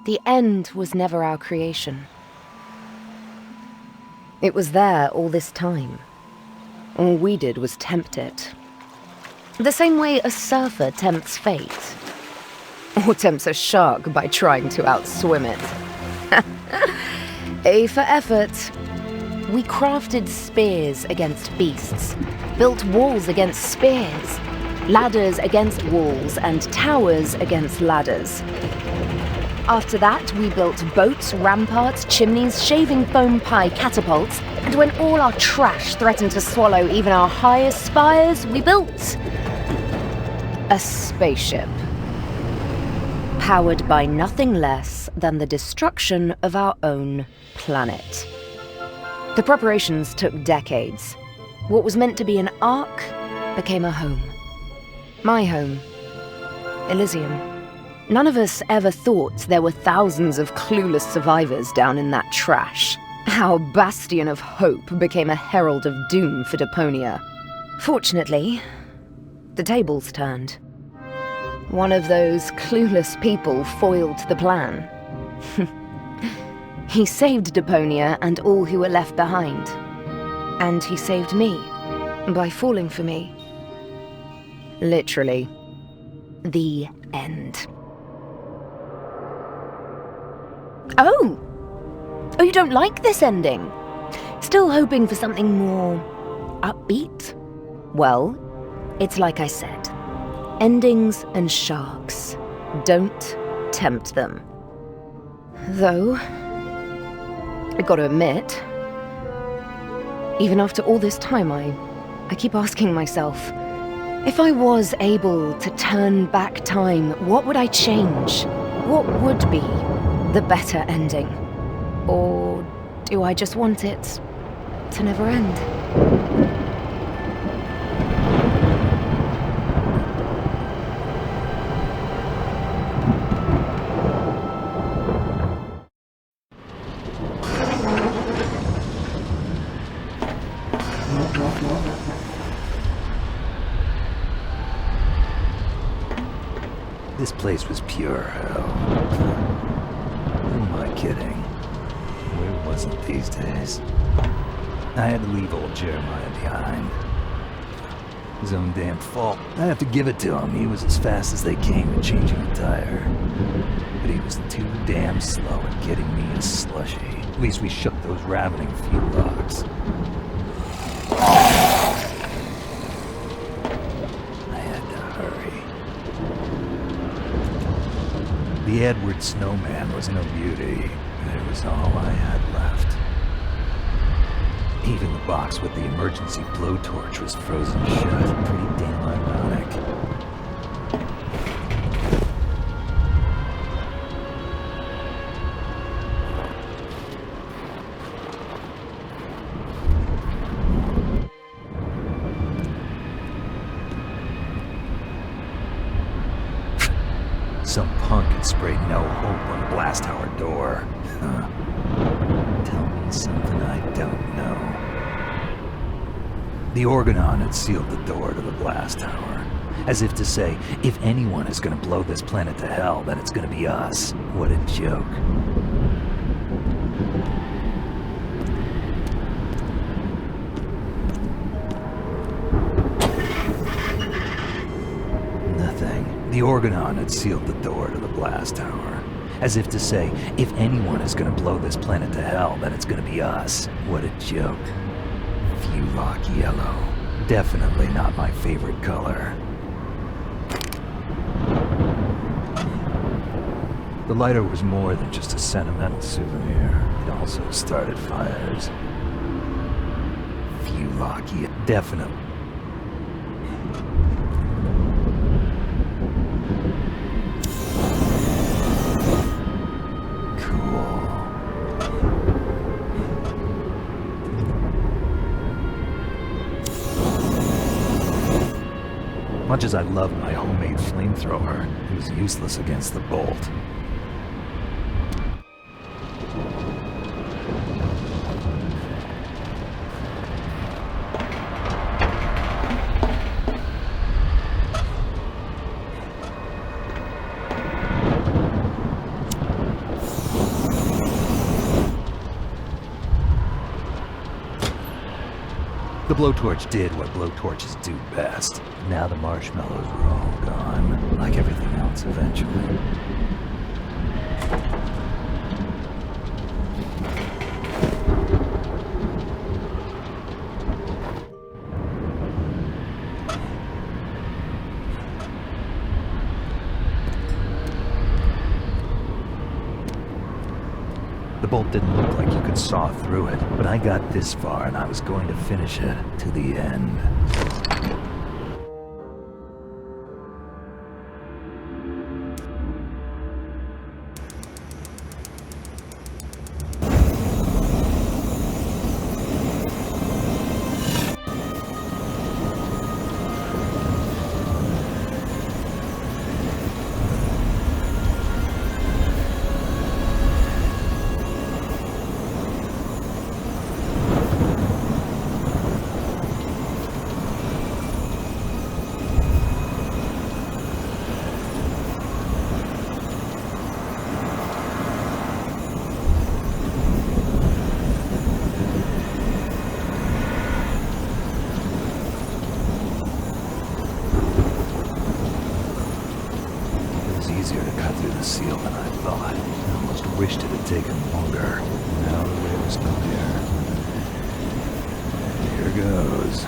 The end was never our creation. It was there all this time. All we did was tempt it. The same way a surfer tempts fate. Or tempts a shark by trying to outswim it. A for effort. We crafted spears against beasts, built walls against spears, ladders against walls, and towers against ladders. After that, we built boats, ramparts, chimneys, shaving foam pie catapults, and when all our trash threatened to swallow even our highest spires, we built a spaceship. Powered by nothing less than the destruction of our own planet. The preparations took decades. What was meant to be an ark became a home. My home. Elysium. None of us ever thought there were thousands of clueless survivors down in that trash. Our bastion of hope became a herald of doom for Deponia. Fortunately, the tables turned. One of those clueless people foiled the plan. He saved Deponia and all who were left behind. And he saved me by falling for me. Literally. The end. Oh! Oh, you don't like this ending? Still hoping for something more upbeat? Well, it's like I said. Endings and sharks. Don't tempt them. Though, I gotta admit, even after all this time, I keep asking myself, if I was able to turn back time, what would I change? What would be the better ending? Or do I just want it to never end? This place was pure hell. Who am I kidding? Where wasn't these days? I had to leave old Jeremiah behind. His own damn fault. I have to give it to him. He was as fast as they came at changing a tire. But he was too damn slow at getting me a slushy. At least we shook those ravening few locks. The Edward Snowman was no beauty, and it was all I had left. Even the box with the emergency blowtorch was frozen shut. Pretty damn ironic. Some punk had sprayed no hope on the blast tower door. Tell me something I don't know. The Organon had sealed the door to the blast tower, as if to say, if anyone is gonna blow this planet to hell, then it's gonna be us. What a joke. The Organon had sealed the door to the blast tower, as if to say, if anyone is gonna blow this planet to hell, then it's gonna be us. What a joke. Fulock yellow. Definitely not my favorite color. The lighter was more than just a sentimental souvenir. It also started fires. Fulock yellow. Definitely. Much as I loved my homemade flamethrower, it was useless against the bolt. blowtorch did what blowtorches do best. Now the marshmallows were all gone, like everything else eventually. The bolt didn't look like you could saw through it, but I got this far and I was going to finish it to the end. Easier to cut through the seal than I thought. I almost wished it had taken longer. Now the way was clear. Here goes.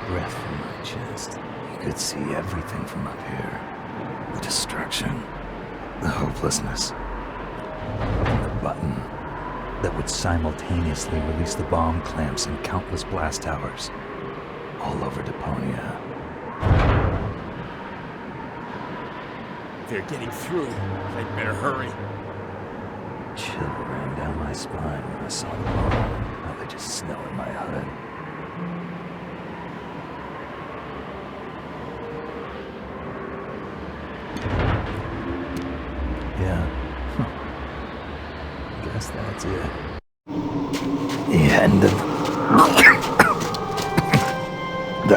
Breath from my chest. You could see everything from up here. The destruction, the hopelessness, and the button that would simultaneously release the bomb clamps in countless blast towers all over Deponia. They're getting through. I'd better hurry. Chill ran down my spine when I saw the bomb. Now they just snow in my hood. Yeah. Guess that's it. The end of the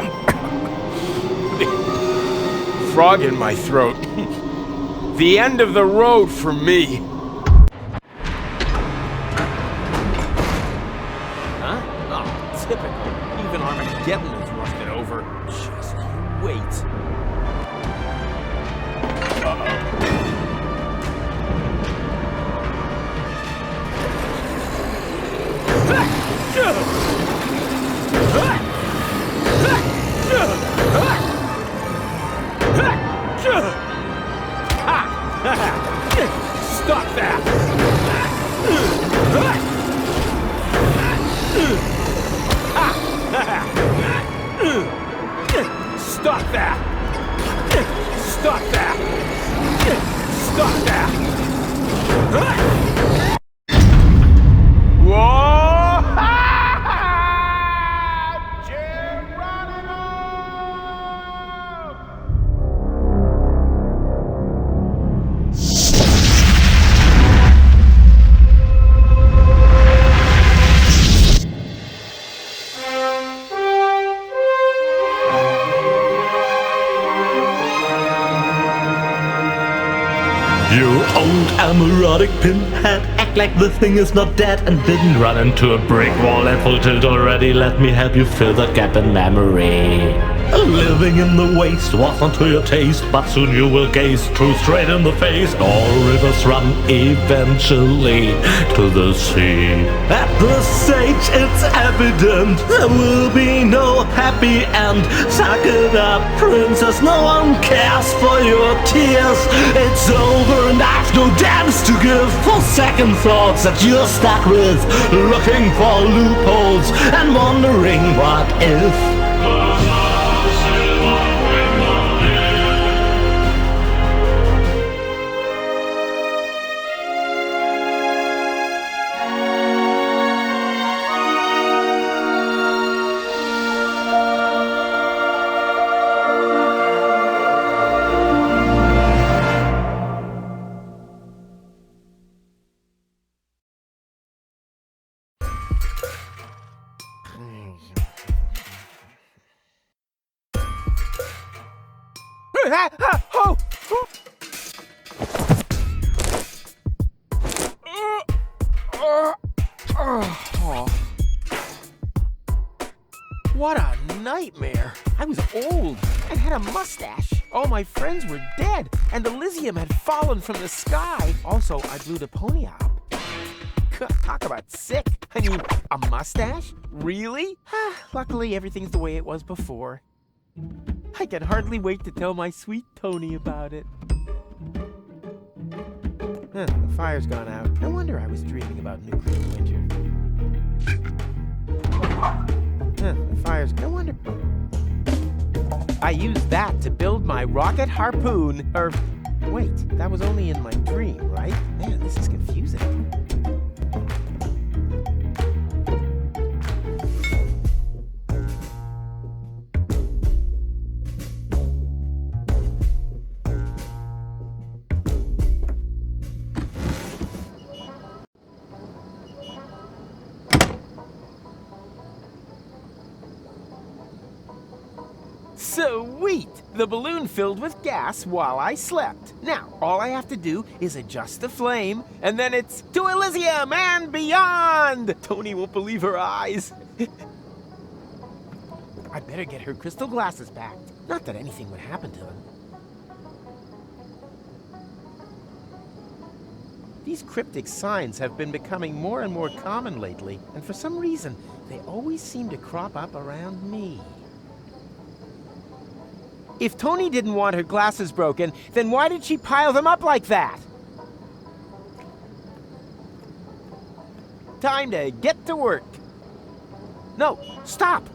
frog in my throat. The end of the road for me. Huh? Oh, typical. Even Armageddon is rusted over. Just you wait. Stop that! Stop that! Stop that! Stop that! Whoa! You old amorotic pinhead, act like the thing is not dead and didn't run into a brick wall at full tilt already. Let me help you fill the gap in memory. Living in the waste wasn't to your taste, but soon you will gaze truth straight in the face. All rivers run eventually to the sea. At this stage it's evident there will be no happy end. Suck it up, princess, no one cares for your tears. It's over and I've no damns to give for second thoughts that you're stuck with, looking for loopholes and wondering what if. Oh! What a nightmare. I was old. I had a mustache. All my friends were dead, and Elysium had fallen from the sky. Also, I blew Deponia up. Talk about sick. I mean, a mustache? Really? Luckily, everything's the way it was before. I can hardly wait to tell my sweet Tony about it. The fire's gone out. No wonder I was dreaming about nuclear winter. The fire's... No wonder... I used that to build my rocket harpoon, wait, that was only in my dream, right? Man, this is confusing. Sweet! The balloon filled with gas while I slept. Now, all I have to do is adjust the flame, and then it's to Elysium and beyond! Tony won't believe her eyes. I better get her crystal glasses back. Not that anything would happen to them. These cryptic signs have been becoming more and more common lately, and for some reason, they always seem to crop up around me. If Tony didn't want her glasses broken, then why did she pile them up like that? Time to get to work. No, stop!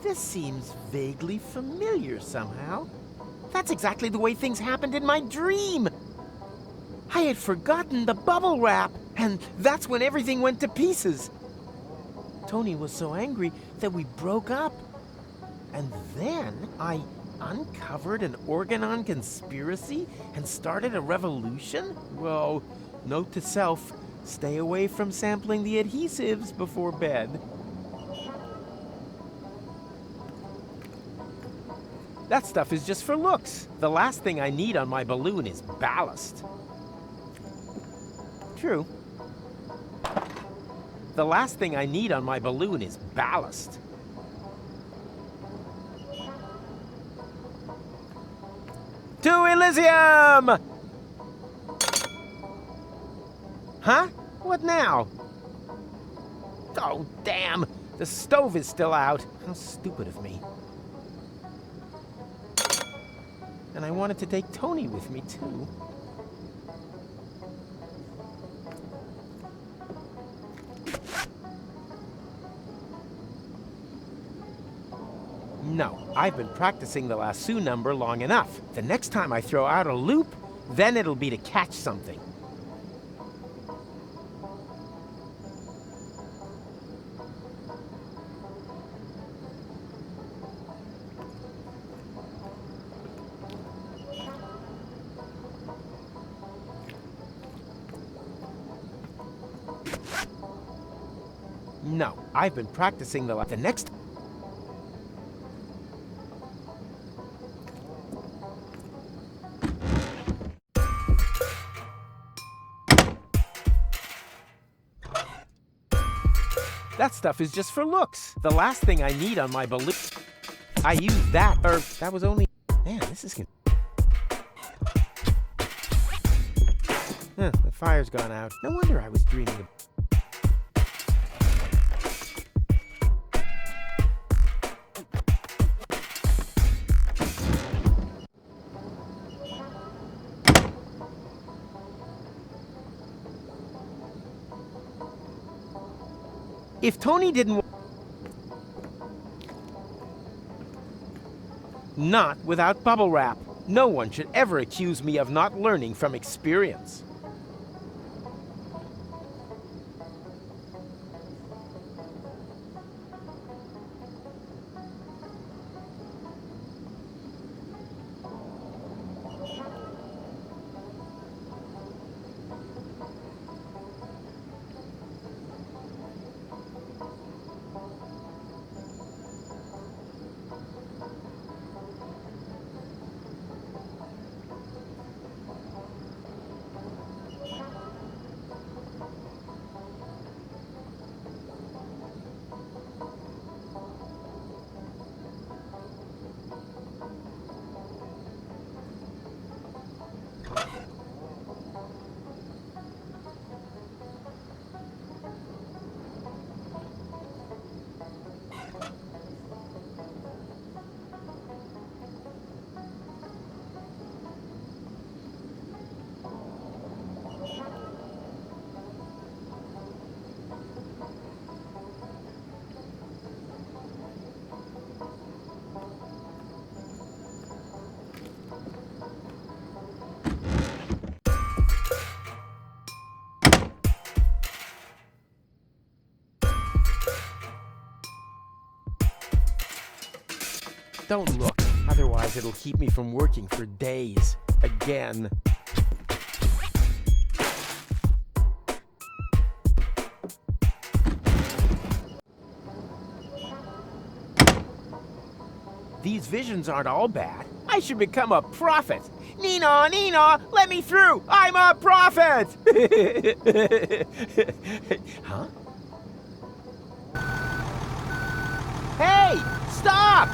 This seems vaguely familiar somehow. That's exactly the way things happened in my dream. I had forgotten the bubble wrap, and that's when everything went to pieces. Tony was so angry that we broke up. And then I uncovered an Organon conspiracy and started a revolution? Whoa, note to self, stay away from sampling the adhesives before bed. That stuff is just for looks. The last thing I need on my balloon is ballast. True. The last thing I need on my balloon is ballast. To Elysium! Huh? What now? Oh, damn! The stove is still out. How stupid of me. And I wanted to take Tony with me, too. No, I've been practicing the lasso number long enough. The next time I throw out a loop, then it'll be to catch something. No, I've been practicing the next... That stuff is just for looks. The last thing I need on my balloon... I used that, or that was only... Man, this is... The fire's gone out. No wonder I was dreaming of... If Tony didn't... Not without bubble wrap. No one should ever accuse me of not learning from experience. Don't look, otherwise it'll keep me from working for days. Again. These visions aren't all bad. I should become a prophet. Nina, Nina, let me through! I'm a prophet! Huh? Hey! Stop!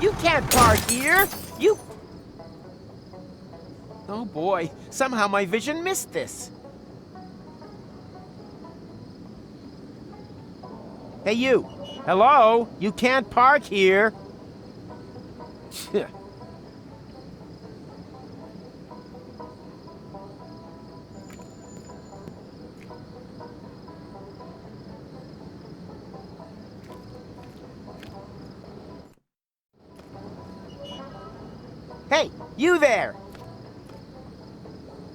You can't park here! You... Oh boy, somehow my vision missed this. Hey you! Hello? You can't park here! Hey, you there!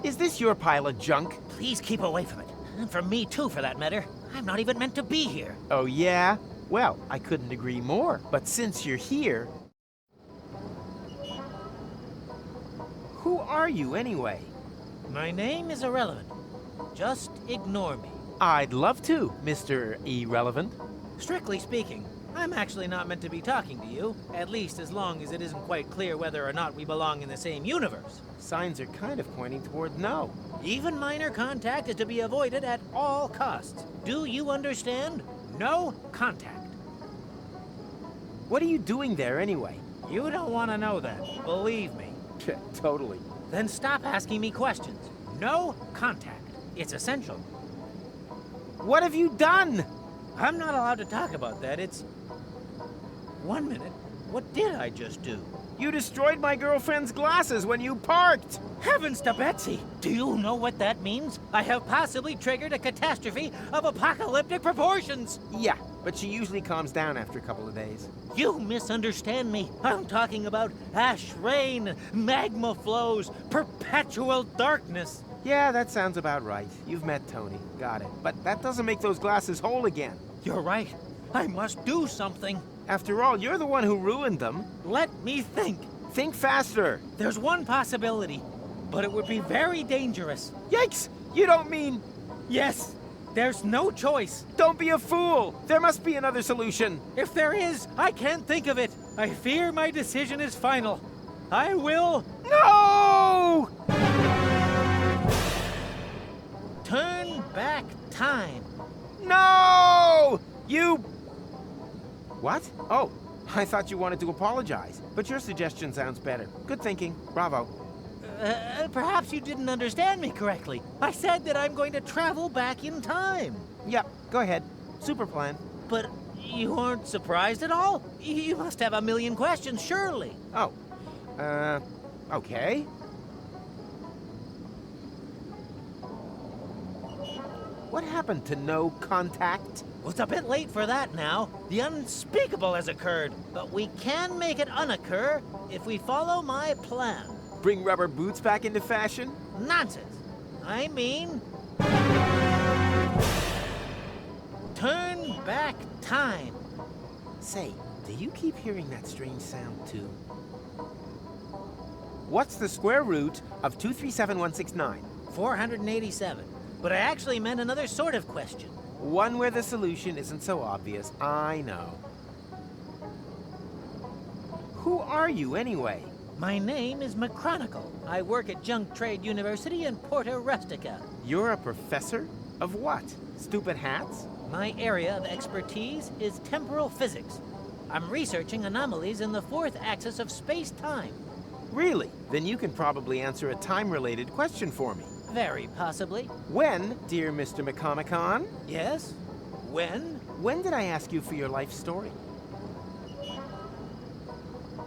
Is this your pile of junk? Please keep away from it. And from me too, for that matter. I'm not even meant to be here. Oh yeah? Well, I couldn't agree more. But since you're here... Who are you anyway? My name is irrelevant. Just ignore me. I'd love to, Mr. Irrelevant. Strictly speaking, I'm actually not meant to be talking to you, at least as long as it isn't quite clear whether or not we belong in the same universe. Signs are kind of pointing toward no. Even minor contact is to be avoided at all costs. Do you understand? No contact. What are you doing there anyway? You don't want to know that, believe me. Totally. Then stop asking me questions. No contact. It's essential. What have you done? I'm not allowed to talk about that. It's... 1 minute. What did I just do? You destroyed my girlfriend's glasses when you parked! Heavens to Betsy! Do you know what that means? I have possibly triggered a catastrophe of apocalyptic proportions! Yeah, but she usually calms down after a couple of days. You misunderstand me. I'm talking about ash rain, magma flows, perpetual darkness. Yeah, that sounds about right. You've met Tony. Got it. But that doesn't make those glasses whole again. You're right. I must do something. After all, you're the one who ruined them. Let me think. Think faster. There's one possibility, but it would be very dangerous. Yikes! You don't mean... Yes, there's no choice. Don't be a fool! There must be another solution. If there is, I can't think of it. I fear my decision is final. I will... No! turn back time. No! You... What? Oh, I thought you wanted to apologize, but your suggestion sounds better. Good thinking. Bravo. Perhaps you didn't understand me correctly. I said that I'm going to travel back in time. Yep, go ahead. Super plan. But you aren't surprised at all? You must have a million questions, surely. Oh. Okay. What happened to no contact? Well, it's a bit late for that now. The unspeakable has occurred, but we can make it unoccur if we follow my plan. Bring rubber boots back into fashion? Nonsense. I mean... turn back time. Say, do you keep hearing that strange sound too? What's the square root of 237169? 487. But I actually meant another sort of question. One where the solution isn't so obvious, I know. Who are you, anyway? My name is McChronicle. I work at Junk Trade University in Porta Rustica. You're a professor? Of what? Stupid hats? My area of expertise is temporal physics. I'm researching anomalies in the fourth axis of space-time. Really? Then you can probably answer a time-related question for me. Very possibly. When, dear Mr. McComicon? Yes? When? When did I ask you for your life story?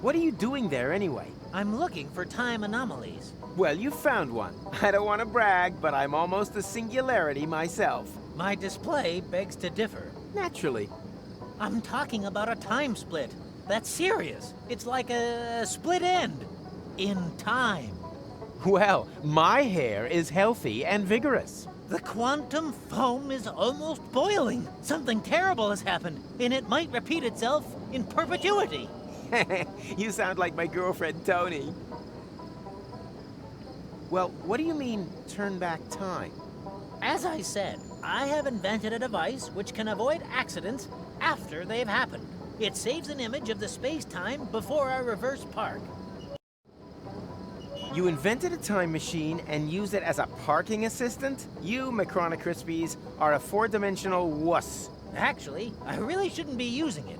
What are you doing there, anyway? I'm looking for time anomalies. Well, you found one. I don't want to brag, but I'm almost a singularity myself. My display begs to differ. Naturally. I'm talking about a time split. That's serious. It's like a split end. In time. Well, my hair is healthy and vigorous. The quantum foam is almost boiling. Something terrible has happened, and it might repeat itself in perpetuity. You sound like my girlfriend, Tony. Well, what do you mean, turn back time? As I said, I have invented a device which can avoid accidents after they've happened. It saves an image of the space-time before I reverse park. You invented a time machine and used it as a parking assistant? You, Macrona Crispies, are a four-dimensional wuss. Actually, I really shouldn't be using it.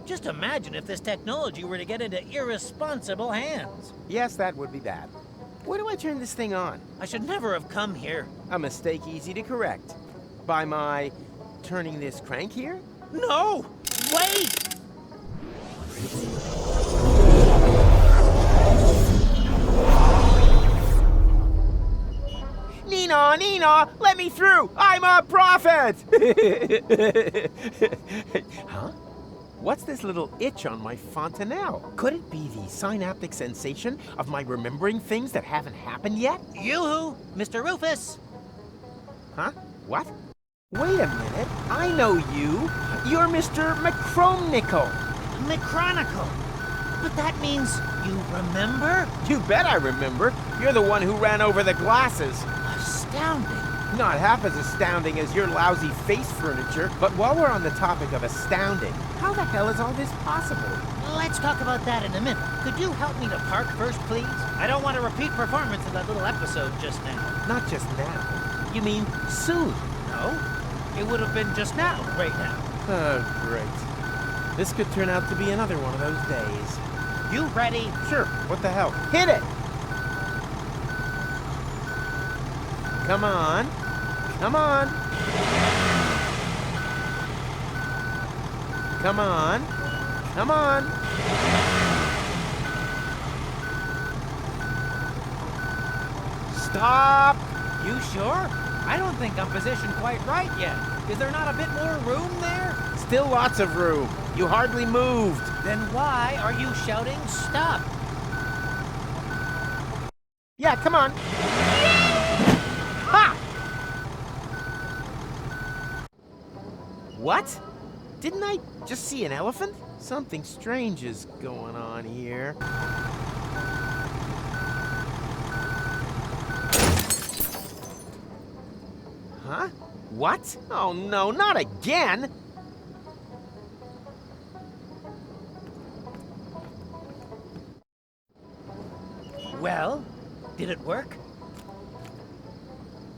Just imagine if this technology were to get into irresponsible hands. Yes, that would be bad. Where do I turn this thing on? I should never have come here. A mistake easy to correct. By my turning this crank here? No! Wait! Nina, let me through! I'm a prophet! Huh? What's this little itch on my fontanelle? Could it be the synaptic sensation of my remembering things that haven't happened yet? Yoo-hoo! Mr. Rufus! Huh? What? Wait a minute. I know you. You're Mr. McChronicle. McChronicle! But that means you remember? You bet I remember. You're the one who ran over the glasses. Astounding. Not half as astounding as your lousy face furniture, but while we're on the topic of astounding, how the hell is all this possible? Let's talk about that in a minute. Could you help me to park first, please? I don't want a repeat performance of that little episode just now. Not just now. You mean soon? No, it would have been just now, right now. Oh, great. This could turn out to be another one of those days. You ready? Sure, what the hell? Hit it! Come on. Come on. Come on. Come on. Stop! You sure? I don't think I'm positioned quite right yet. Is there not a bit more room there? Still lots of room. You hardly moved. Then why are you shouting stop? Yeah, come on. Ha! What? Didn't I just see an elephant? Something strange is going on here. Huh? What? Oh no, not again! Well, did it work?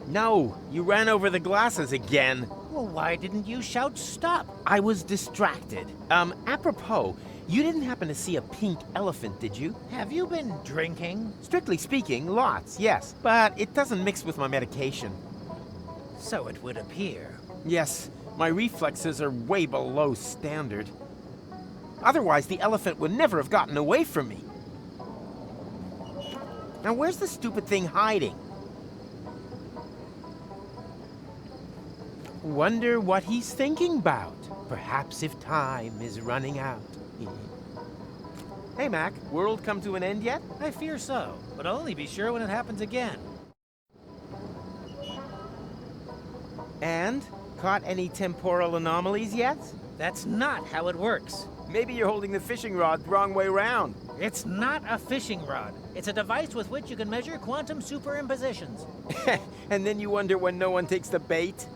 No, you ran over the glasses again. Well, why didn't you shout stop? I was distracted. Apropos, you didn't happen to see a pink elephant, did you? Have you been drinking? Strictly speaking, lots, yes. But it doesn't mix with my medication. So it would appear. Yes, my reflexes are way below standard. Otherwise, the elephant would never have gotten away from me. Now, where's the stupid thing hiding? Wonder what he's thinking about. Perhaps if time is running out. Hey, Mac, world come to an end yet? I fear so, but I'll only be sure when it happens again. And? Caught any temporal anomalies yet? That's not how it works. Maybe you're holding the fishing rod the wrong way round. It's not a fishing rod. It's a device with which you can measure quantum superimpositions. And then you wonder when no one takes the bait?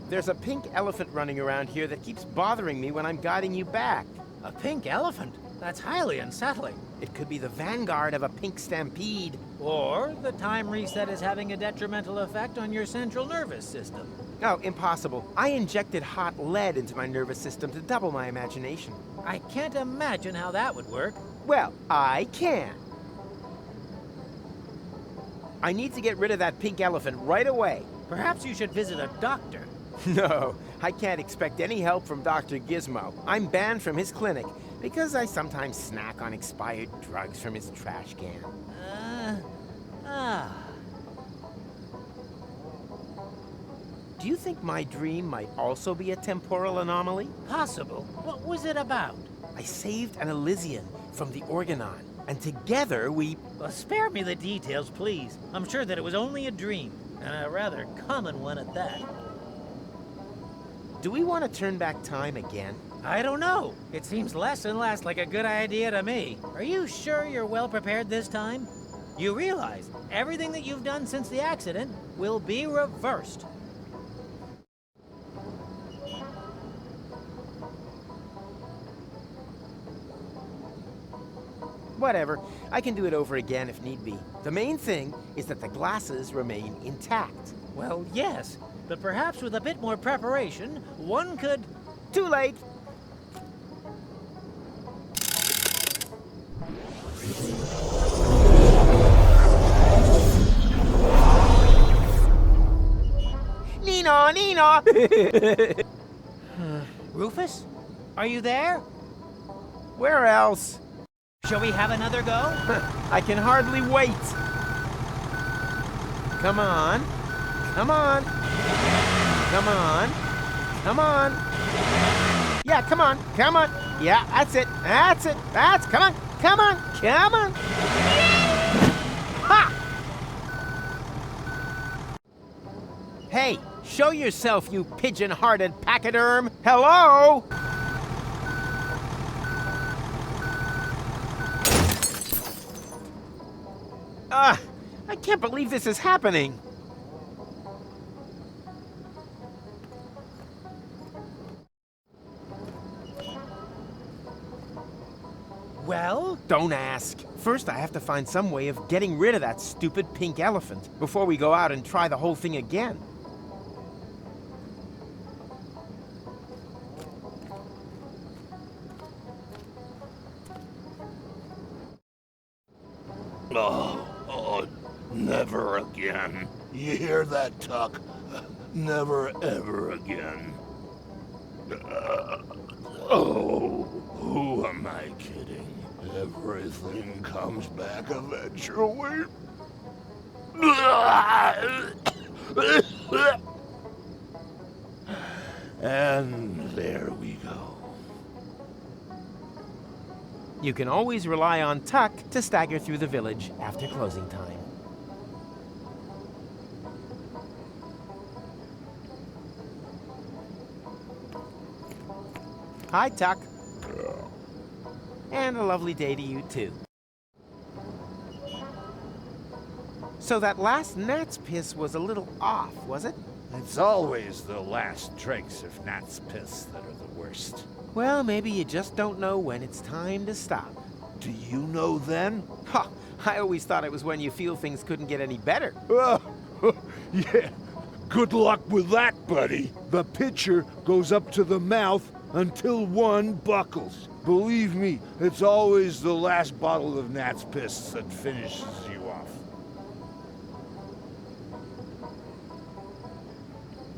There's a pink elephant running around here that keeps bothering me when I'm guiding you back. A pink elephant? That's highly unsettling. It could be the vanguard of a pink stampede. Or the time reset is having a detrimental effect on your central nervous system. Oh, impossible. I injected hot lead into my nervous system to double my imagination. I can't imagine how that would work. Well, I can. I need to get rid of that pink elephant right away. Perhaps you should visit a doctor. No, I can't expect any help from Dr. Gizmo. I'm banned from his clinic because I sometimes snack on expired drugs from his trash can. Do you think my dream might also be a temporal anomaly? Possible. What was it about? I saved an Elysian from the Organon, and together we... Well, spare me the details, please. I'm sure that it was only a dream, and a rather common one at that. Do we want to turn back time again? I don't know. It seems less and less like a good idea to me. Are you sure you're well prepared this time? You realize everything that you've done since the accident will be reversed. Whatever. I can do it over again if need be. The main thing is that the glasses remain intact. Well, yes, but perhaps with a bit more preparation, one could... Too late! Nina, Nina! Rufus? Are you there? Where else? Shall we have another go? I can hardly wait. Come on. Come on. Come on. Come on. Yeah, come on. Come on. Yeah, that's it. That's it. Come on. Come on. Come on. Ha! Hey, show yourself, you pigeon-hearted pachyderm. Hello? I can't believe this is happening. Well? Don't ask. First, I have to find some way of getting rid of that stupid pink elephant before we go out and try the whole thing again. Oh, never again. You hear that, Tuck? Never, ever again. Who am I kidding? Everything comes back eventually. And there we go. You can always rely on Tuck to stagger through the village after closing time. Hi, Tuck. And a lovely day to you, too. So that last gnat's piss was a little off, was it? It's always the last dregs of gnat's piss that are the worst. Well, maybe you just don't know when it's time to stop. Do you know then? Ha! I always thought it was when you feel things couldn't get any better. Yeah, Good luck with that, buddy. The pitcher goes up to the mouth until one buckles. Believe me, it's always the last bottle of Nat's piss that finishes you off.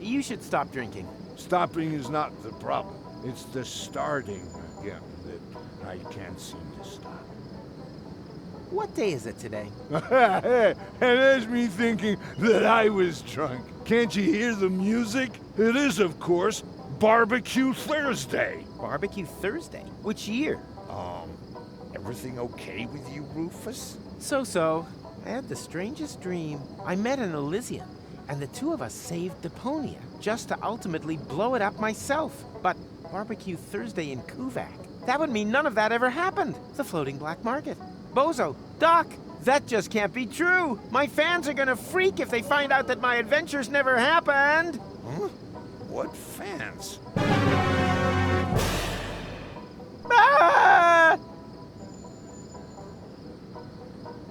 You should stop drinking. Stopping is not the problem. It's the starting again that I can't seem to stop. What day is it today? And there's me thinking that I was drunk. Can't you hear the music? It is, of course, Barbecue Thursday. Barbecue Thursday? Which year? Everything okay with you, Rufus? So. I had the strangest dream. I met an Elysian, and the two of us saved Deponia, just to ultimately blow it up myself. But Barbecue Thursday in Kuvak, that would mean none of that ever happened. The floating black market. Bozo, Doc, that just can't be true. My fans are gonna freak if they find out that my adventures never happened. Huh? What fans? Ah!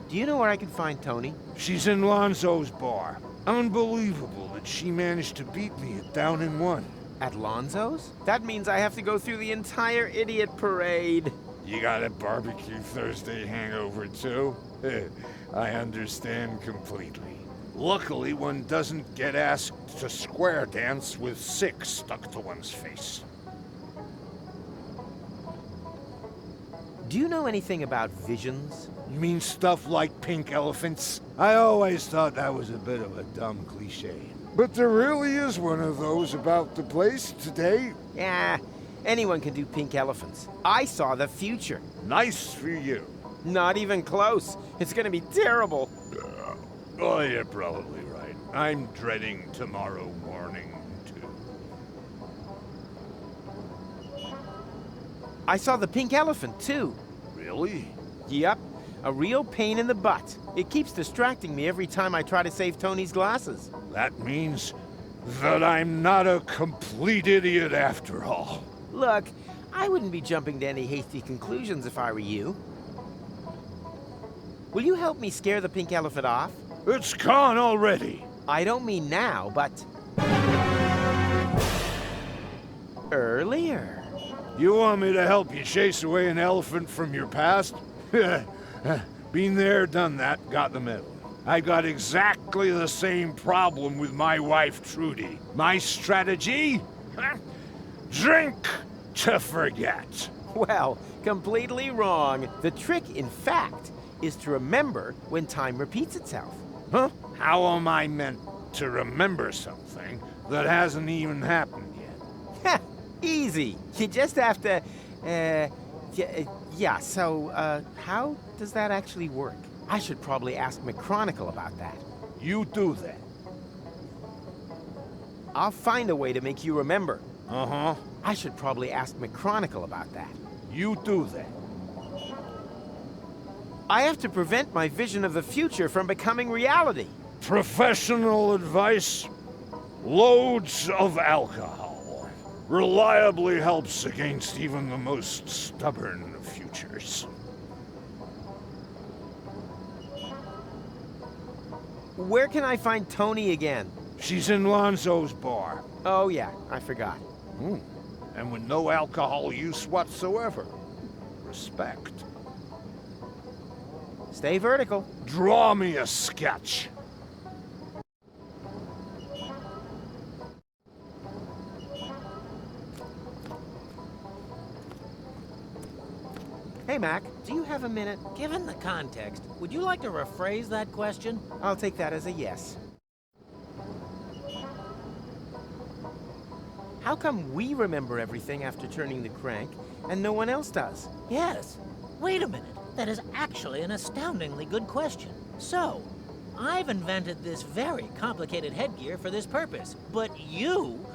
Do you know where I can find Tony? She's in Lonzo's bar. Unbelievable that she managed to beat me at Down in One. At Lonzo's? That means I have to go through the entire idiot parade. You got a Barbecue Thursday hangover too? I understand completely. Luckily, one doesn't get asked to square dance with 6 stuck to one's face. Do you know anything about visions? You mean stuff like pink elephants? I always thought that was a bit of a dumb cliche. But there really is one of those about the place today. Yeah, anyone can do pink elephants. I saw the future. Nice for you. Not even close. It's gonna be terrible. Oh, you're probably right. I'm dreading tomorrow morning, too. I saw the pink elephant, too. Really? Yep, a real pain in the butt. It keeps distracting me every time I try to save Tony's glasses. That means that I'm not a complete idiot after all. Look, I wouldn't be jumping to any hasty conclusions if I were you. Will you help me scare the pink elephant off? It's gone already. I don't mean now, but... earlier. You want me to help you chase away an elephant from your past? Been there, done that, got the medal. I got exactly the same problem with my wife, Trudy. My strategy? Drink to forget. Well, completely wrong. The trick, in fact, is to remember when time repeats itself. Huh? How am I meant to remember something that hasn't even happened yet? Easy. You just have to, yeah, so, how does that actually work? I should probably ask McChronicle about that. You do that. I'll find a way to make you remember. Uh-huh. I should probably ask McChronicle about that. You do that. I have to prevent my vision of the future from becoming reality. Professional advice? Loads of alcohol. Reliably helps against even the most stubborn of futures. Where can I find Tony again? She's in Lonzo's bar. Oh yeah, I forgot. And with no alcohol use whatsoever. Respect. Stay vertical. Draw me a sketch. Hey Mac, do you have a minute? Given the context, would you like to rephrase that question? I'll take that as a yes. How come we remember everything after turning the crank, and no one else does? Yes. Wait a minute. That is actually an astoundingly good question. So, I've invented this very complicated headgear for this purpose, but you...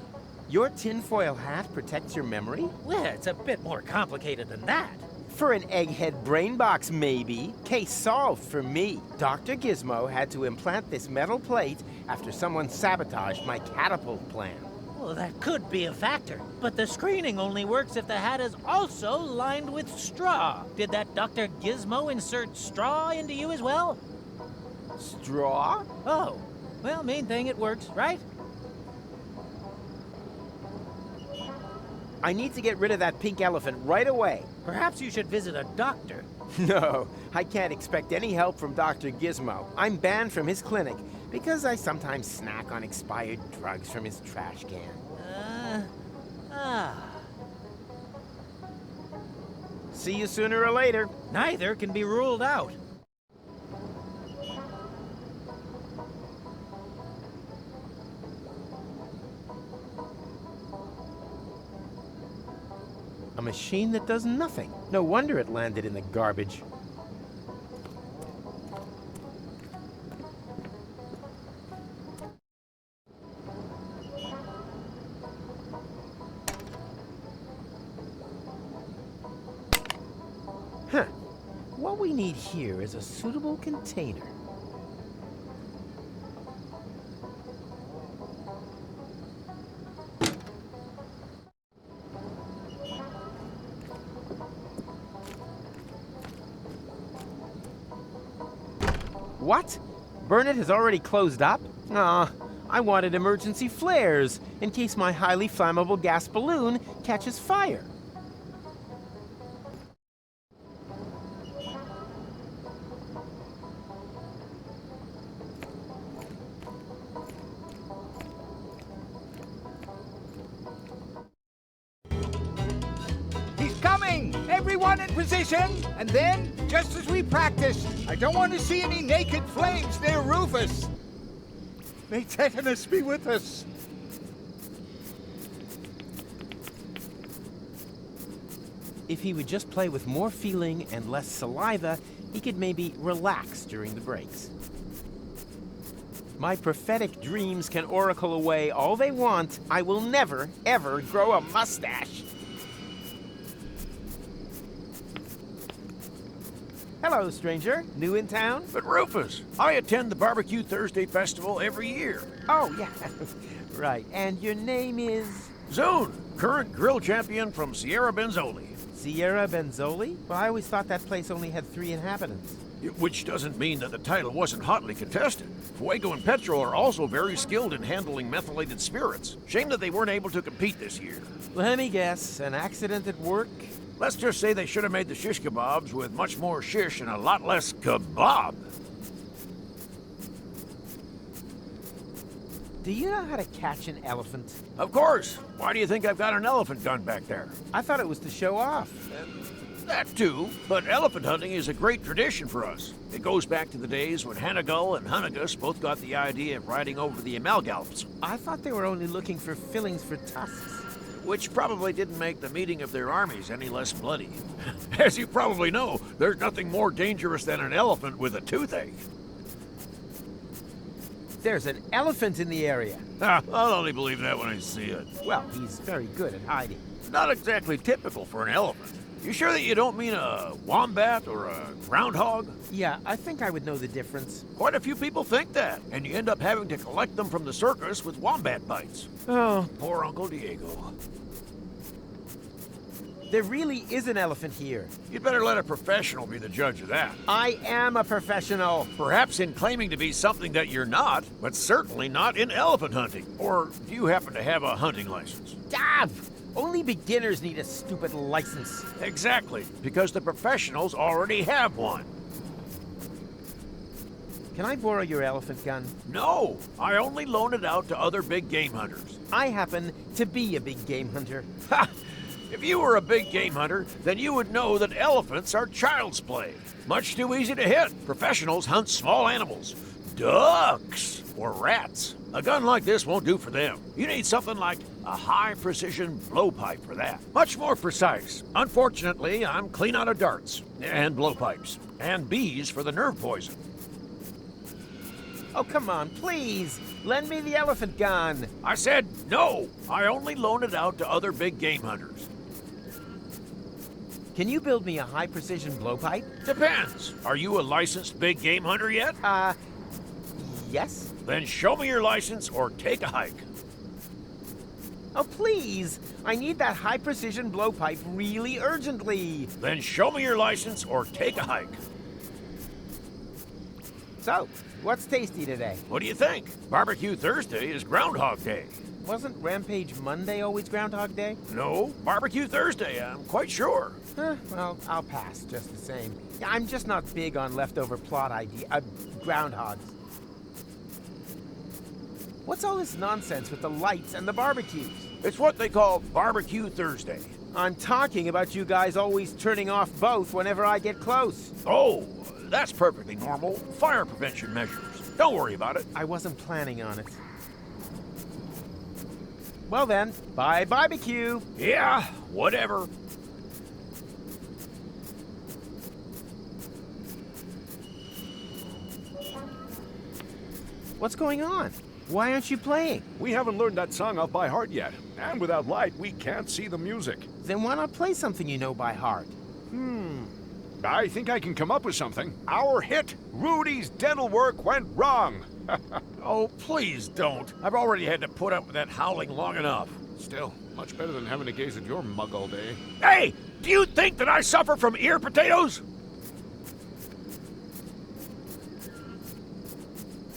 Your tinfoil hat protects your memory? Well, it's a bit more complicated than that. For an egghead brain box, maybe. Case solved for me. Dr. Gizmo had to implant this metal plate after someone sabotaged my catapult plan. Well, that could be a factor, but the screening only works if the hat is also lined with straw. Did that Dr. Gizmo insert straw into you as well? Straw? Oh, well, main thing, it works, right? I need to get rid of that pink elephant right away. Perhaps you should visit a doctor. No, I can't expect any help from Dr. Gizmo. I'm banned from his clinic because I sometimes snack on expired drugs from his trash can. See you sooner or later. Neither can be ruled out. A machine that does nothing. No wonder it landed in the garbage. Huh. What we need here is a suitable container. What? Burnett has already closed up? Aw, I wanted emergency flares in case my highly flammable gas balloon catches fire. He's coming! Everyone in position! And then, just as we practiced, I don't want to see any naked flames near Rufus. May tetanus be with us. If he would just play with more feeling and less saliva, he could maybe relax during the breaks. My prophetic dreams can oracle away all they want. I will never, ever grow a mustache. Hello, stranger. New in town? But Rufus, I attend the Barbecue Thursday Festival every year. Oh, yeah. Right. And your name is? Zone, current grill champion from Sierra Benzoli. Sierra Benzoli? Well, I always thought that place only had 3 inhabitants. Which doesn't mean that the title wasn't hotly contested. Fuego and Petro are also very skilled in handling methylated spirits. Shame that they weren't able to compete this year. Let me guess. An accident at work? Let's just say they should have made the shish kebabs with much more shish and a lot less kebab. Do you know how to catch an elephant? Of course. Why do you think I've got an elephant gun back there? I thought it was to show off. That too, but elephant hunting is a great tradition for us. It goes back to the days when Hannigul and Hunnigus both got the idea of riding over the Amalgalps. I thought they were only looking for fillings for tusks. Which probably didn't make the meeting of their armies any less bloody. As you probably know, there's nothing more dangerous than an elephant with a toothache. There's an elephant in the area. I'll only believe that when I see it. Well, he's very good at hiding. Not exactly typical for an elephant. You sure that you don't mean a wombat or a groundhog? Yeah, I think I would know the difference. Quite a few people think that, and you end up having to collect them from the circus with wombat bites. Oh, Poor Uncle Diego. there really is an elephant here. You'd better let a professional be the judge of that. I am a professional. Perhaps in claiming to be something that you're not, but certainly not in elephant hunting. Or do you happen to have a hunting license? Only beginners need a stupid license. Exactly, because the professionals already have one. Can I borrow your elephant gun? No, I only loan it out to other big game hunters. I happen to be a big game hunter. Ha! If you were a big game hunter, then you would know that elephants are child's play. Much too easy to hit. Professionals hunt small animals. Ducks or rats. A gun like this won't do for them. You need something like a high-precision blowpipe for that. Much more precise. Unfortunately, I'm clean out of darts and blowpipes. And bees for the nerve poison. Oh, come on, please. Lend me the elephant gun. I said no. I only loan it out to other big game hunters. Can you build me a high-precision blowpipe? Depends. Are you a licensed big game hunter yet? Yes? Then show me your license or take a hike. Oh, please. I need that high-precision blowpipe really urgently. Then show me your license or take a hike. So, what's tasty today? What do you think? Barbecue Thursday is Groundhog Day. Wasn't Rampage Monday always Groundhog Day? No, Barbecue Thursday, I'm quite sure. Well, I'll pass just the same. I'm just not big on leftover plot groundhogs. What's all this nonsense with the lights and the barbecues? It's what they call Barbecue Thursday. I'm talking about you guys always turning off both whenever I get close. Oh, that's perfectly normal. Fire prevention measures. Don't worry about it. I wasn't planning on it. Well then, bye barbecue. Yeah, whatever. What's going on? Why aren't you playing? We haven't learned that song off by heart yet. And without light, we can't see the music. Then why not play something you know by heart? I think I can come up with something. Our hit, Rudy's Dental Work Went Wrong. Oh, please don't. I've already had to put up with that howling long enough. Still, much better than having to gaze at your mug all day. Hey, do you think that I suffer from ear potatoes?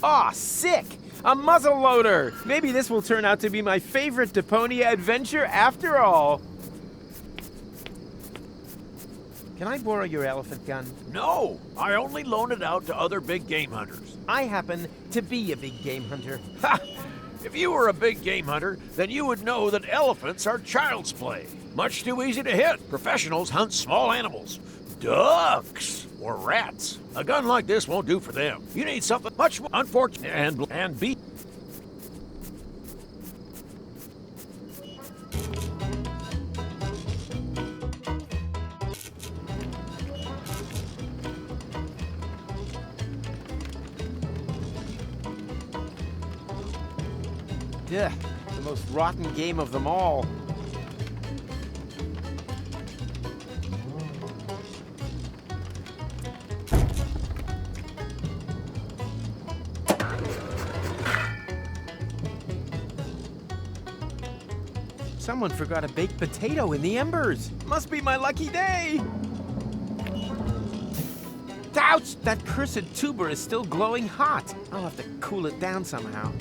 Aw, sick! A muzzle loader! Maybe this will turn out to be my favorite Deponia adventure after all. Can I borrow your elephant gun? No, I only loan it out to other big game hunters. I happen to be a big game hunter. Ha! If you were a big game hunter, then you would know that elephants are child's play. Much too easy to hit. Professionals hunt small animals. Ducks or rats. A gun like this won't do for them. You need something much more unfortunate and be. Ugh, the most rotten game of them all. Someone forgot a baked potato in the embers. Must be my lucky day. Ouch! That cursed tuber is still glowing hot. I'll have to cool it down somehow.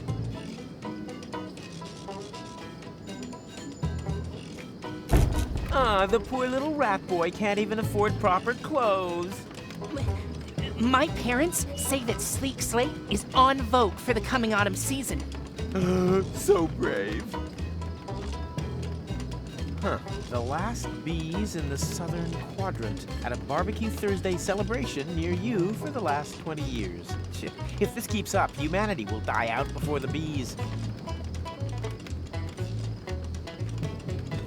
Ah, the poor little rat boy can't even afford proper clothes. My parents say that Sleek Slate is en vogue for the coming autumn season. So brave. Huh. The last bees in the southern quadrant at a Barbecue Thursday celebration near you for the last 20 years. If this keeps up, humanity will die out before the bees.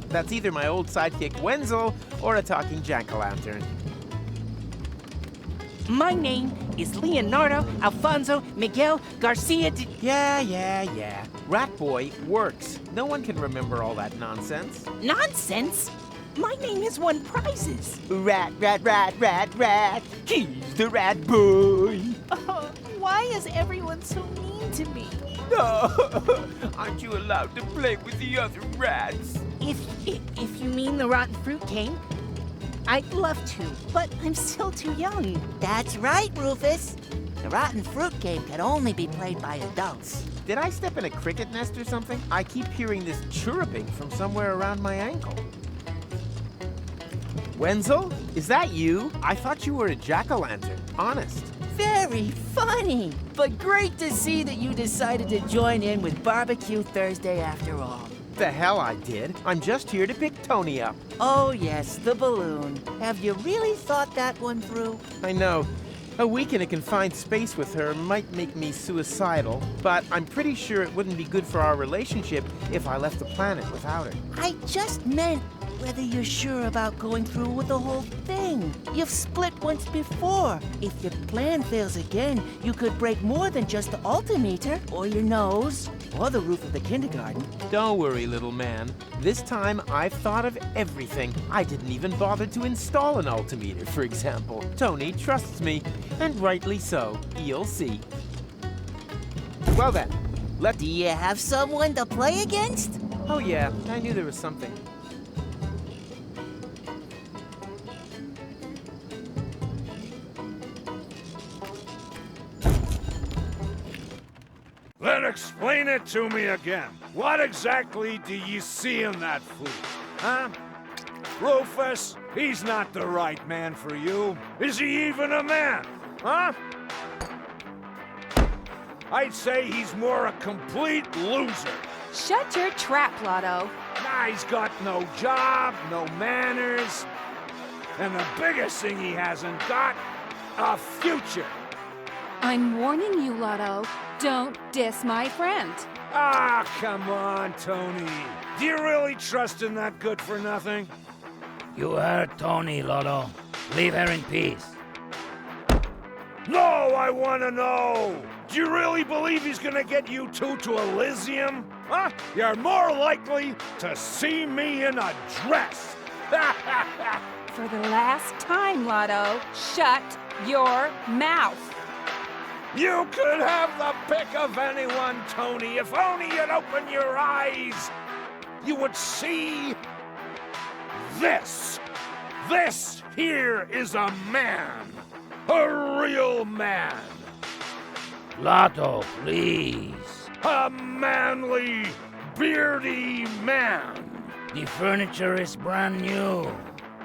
That's either my old sidekick Wenzel or a talking jack-o'-lantern. My name is Leonardo Alfonso Miguel Garcia de... Yeah. Rat Boy works. No one can remember all that nonsense. Nonsense? My name has won prizes. Rat. He's the Rat Boy. Oh, why is everyone so mean to me? Oh, aren't you allowed to play with the other rats? If you mean the rotten fruit game, I'd love to, but I'm still too young. That's right, Rufus. The rotten fruit game can only be played by adults. Did I step in a cricket nest or something? I keep hearing this chirruping from somewhere around my ankle. Wenzel? Is that you? I thought you were a jack-o'-lantern. Honest. Very funny, but great to see that you decided to join in with Barbecue Thursday after all. The hell I did. I'm just here to pick Tony up. Oh yes, the balloon. Have you really thought that one through? I know. A week in a confined space with her might make me suicidal, but I'm pretty sure it wouldn't be good for our relationship if I left the planet without her. I just meant whether you're sure about going through with the whole thing. You've split once before. If your plan fails again, you could break more than just the altimeter, or your nose, or the roof of the kindergarten. Don't worry, little man. This time I've thought of everything. I didn't even bother to install an altimeter, for example. Tony trusts me, and rightly so. You'll see. Well then, Do you have someone to play against? Oh yeah, I knew there was something. Then explain it to me again. What exactly do you see in that fool? Huh? Rufus, he's not the right man for you. Is he even a man? Huh? I'd say he's more a complete loser. Shut your trap, Lotto. Nah, he's got no job, no manners. And the biggest thing he hasn't got, a future. I'm warning you, Lotto. Don't diss my friend. Ah, come on, Tony. Do you really trust in that good-for-nothing? You heard Tony, Lotto. Leave her in peace. No, I want to know. Do you really believe he's gonna get you two to Elysium? Huh? You're more likely to see me in a dress. For the last time, Lotto, shut your mouth. You could have the pick of anyone, Tony. If only you'd open your eyes, you would see this. This here is a man. A real man. Lotto, please. A manly, beardy man. The furniture is brand new.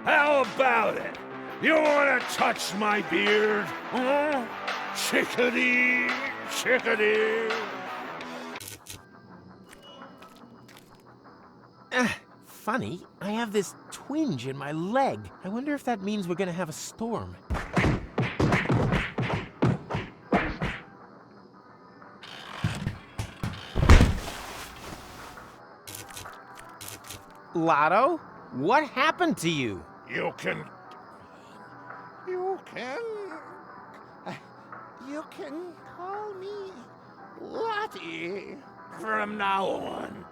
How about it? You want to touch my beard? Huh? Chickadee, chickadee. Funny, I have this twinge in my leg. I wonder if that means we're gonna have a storm. Lotto, what happened to you? You can call me Lottie from now on.